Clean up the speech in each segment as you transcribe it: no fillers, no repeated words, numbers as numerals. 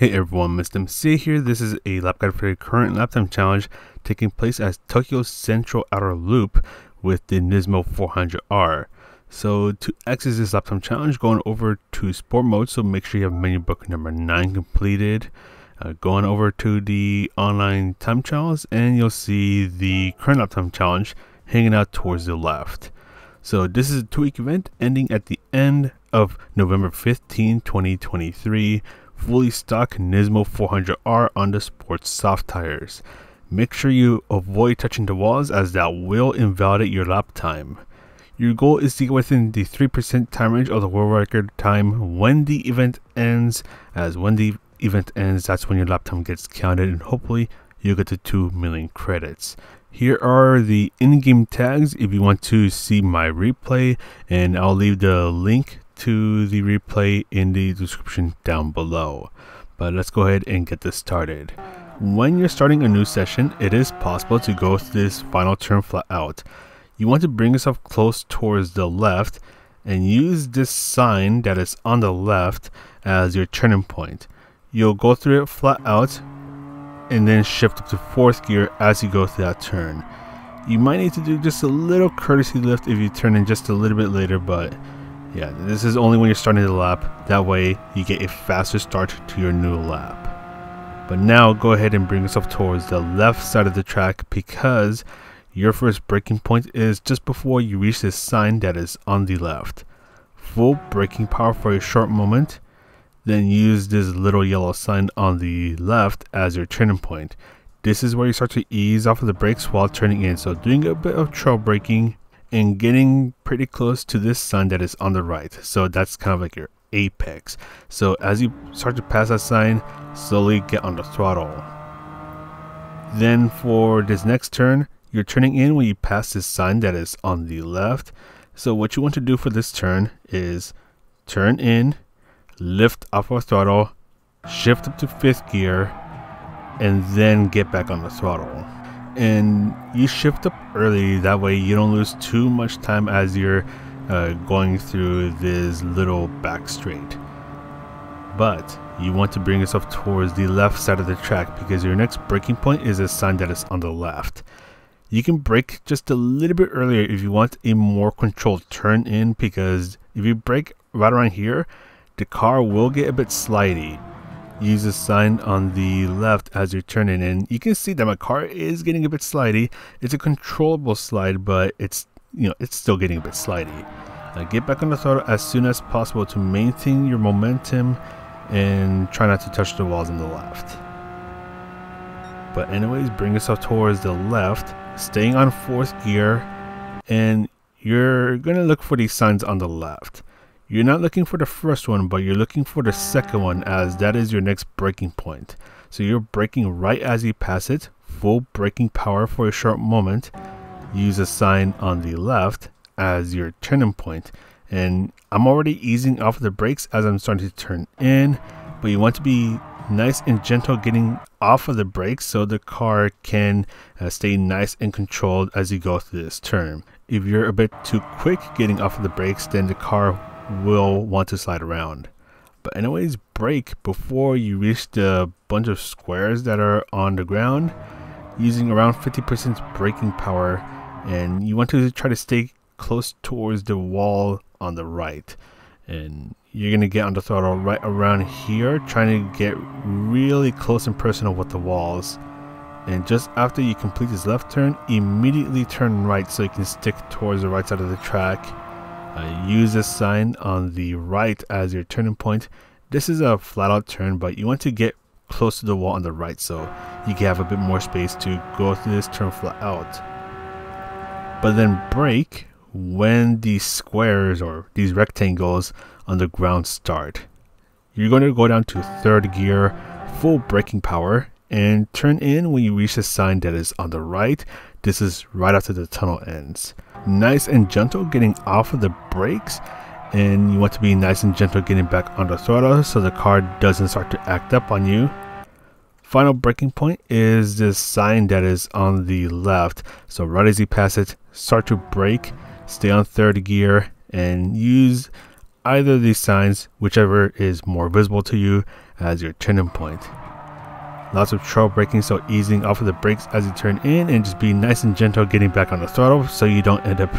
Hey everyone, Mr. MC here. This is a lap guide for the current lap time challenge taking place at Tokyo Central Outer Loop with the NISMO 400R. So to exit this lap time challenge, going over to sport mode, so make sure you have menu book number 9 completed. Going over to the online time challenge, and you'll see the current lap time challenge hanging out towards the left. So this is a 2-week event ending at the end of November 15, 2023. Fully stock NISMO 400R on the sports soft tires. Make sure you avoid touching the walls, as that will invalidate your lap time. Your goal is to get within the 3% time range of the world record time when the event ends, as when the event ends, that's when your lap time gets counted, and hopefully you'll get to 2 million credits. Here are the in-game tags if you want to see my replay, and I'll leave the link to the replay in the description down below. But let's go ahead and get this started. When you're starting a new session, it is possible to go through this final turn flat out. You want to bring yourself close towards the left and use this sign that is on the left as your turning point. You'll go through it flat out and then shift up to 4th gear as you go through that turn. You might need to do just a little courtesy lift if you turn in just a little bit later, but yeah, this is only when you're starting the lap. That way you get a faster start to your new lap. But now go ahead and bring yourself towards the left side of the track, because your first braking point is just before you reach this sign that is on the left. Full braking power for a short moment, then use this little yellow sign on the left as your turning point. This is where you start to ease off of the brakes while turning in, so doing a bit of trail braking and getting pretty close to this sign that is on the right. So that's kind of like your apex. So as you start to pass that sign, slowly get on the throttle. Then for this next turn, you're turning in when you pass this sign that is on the left. So what you want to do for this turn is turn in, lift off of throttle, shift up to 5th gear, and then get back on the throttle. And you shift up early, that way you don't lose too much time as you're going through this little back straight. But you want to bring yourself towards the left side of the track, because your next braking point is a sign that is on the left. You can brake just a little bit earlier if you want a more controlled turn in, because if you brake right around here, the car will get a bit slidey. Use the sign on the left as you're turning in. You can see that my car is getting a bit slidey. It's a controllable slide, but it's still getting a bit slidey. Get back on the throttle as soon as possible to maintain your momentum and try not to touch the walls on the left. But anyways, bring yourself towards the left, staying on 4th gear, and you're gonna look for these signs on the left. You're not looking for the first one, but you're looking for the second one, as that is your next braking point. So you're braking right as you pass it, full braking power for a short moment. Use a sign on the left as your turning point. And I'm already easing off the brakes as I'm starting to turn in, but you want to be nice and gentle getting off of the brakes so the car can stay nice and controlled as you go through this turn. If you're a bit too quick getting off of the brakes, then the car will want to slide around. But anyways, brake before you reach the bunch of squares that are on the ground, using around 50% braking power, and you want to try to stay close towards the wall on the right. And you're gonna get on the throttle right around here, trying to get really close and personal with the walls. And just after you complete this left turn, immediately turn right so you can stick towards the right side of the track. Use this sign on the right as your turning point. This is a flat out turn, but you want to get close to the wall on the right so you can have a bit more space to go through this turn flat out. But then brake when these squares or these rectangles on the ground start. You're going to go down to 3rd gear, full braking power, and turn in when you reach the sign that is on the right. This is right after the tunnel ends. Nice and gentle getting off of the brakes, and you want to be nice and gentle getting back on the throttle so the car doesn't start to act up on you. Final braking point is this sign that is on the left. So right as you pass it, start to brake, stay on 3rd gear, and use either of these signs, whichever is more visible to you, as your turning point. Lots of trouble braking, so easing off of the brakes as you turn in and just be nice and gentle getting back on the throttle so you don't end up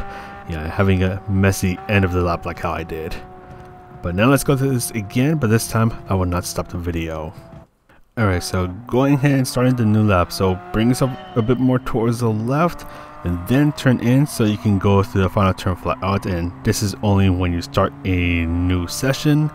having a messy end of the lap like how I did. But now let's go through this again, but this time I will not stop the video. Alright, so going ahead and starting the new lap. So bring yourself a bit more towards the left and then turn in so you can go through the final turn flat out, and this is only when you start a new session.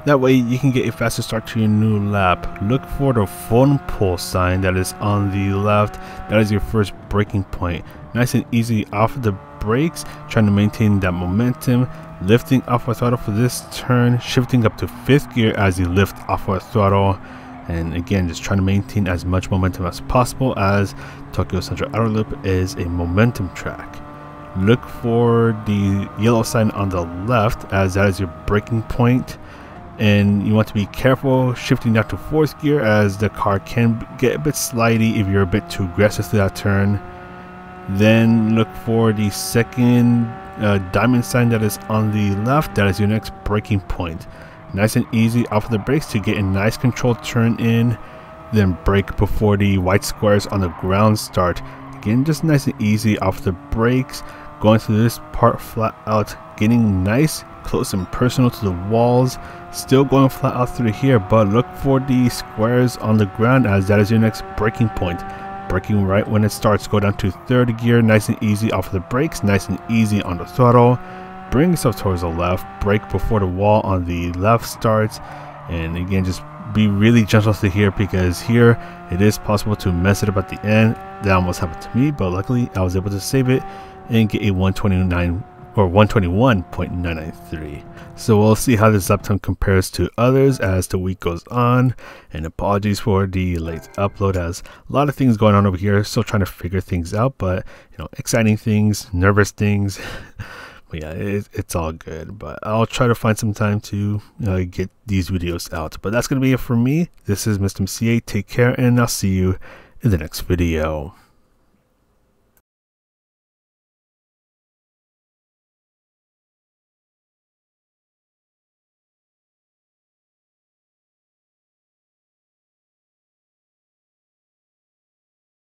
That way you can get a faster start to your new lap. Look for the phone pole sign that is on the left. That is your first braking point. Nice and easy off of the brakes, trying to maintain that momentum, lifting off our throttle for this turn, shifting up to 5th gear as you lift off our throttle. And again, just trying to maintain as much momentum as possible, as Tokyo Central Outer Loop is a momentum track. Look for the yellow sign on the left, as that is your braking point. And you want to be careful shifting down to 4th gear, as the car can get a bit slidey if you're a bit too aggressive through that turn. Then look for the second diamond sign that is on the left. That is your next braking point. Nice and easy off of the brakes to get a nice controlled turn in. Then brake before the white squares on the ground start. Again, just nice and easy off the brakes. Going through this part flat out, getting nice, close and personal to the walls. Still going flat out through here, but look for the squares on the ground, as that is your next braking point. Braking right when it starts. Go down to 3rd gear, nice and easy off of the brakes, nice and easy on the throttle. Bring yourself towards the left, brake before the wall on the left starts, and again, just be really gentle through here, because here it is possible to mess it up at the end. That almost happened to me, but luckily I was able to save it and get a 129 or 121.993. So we'll see how this lap time compares to others as the week goes on, and apologies for the late upload, as a lot of things going on over here, still trying to figure things out, but exciting things, nervous things. But yeah, it's all good, but I'll try to find some time to get these videos out. But that's going to be it for me. This is Mr. MCA. Take care, and I'll see you in the next video.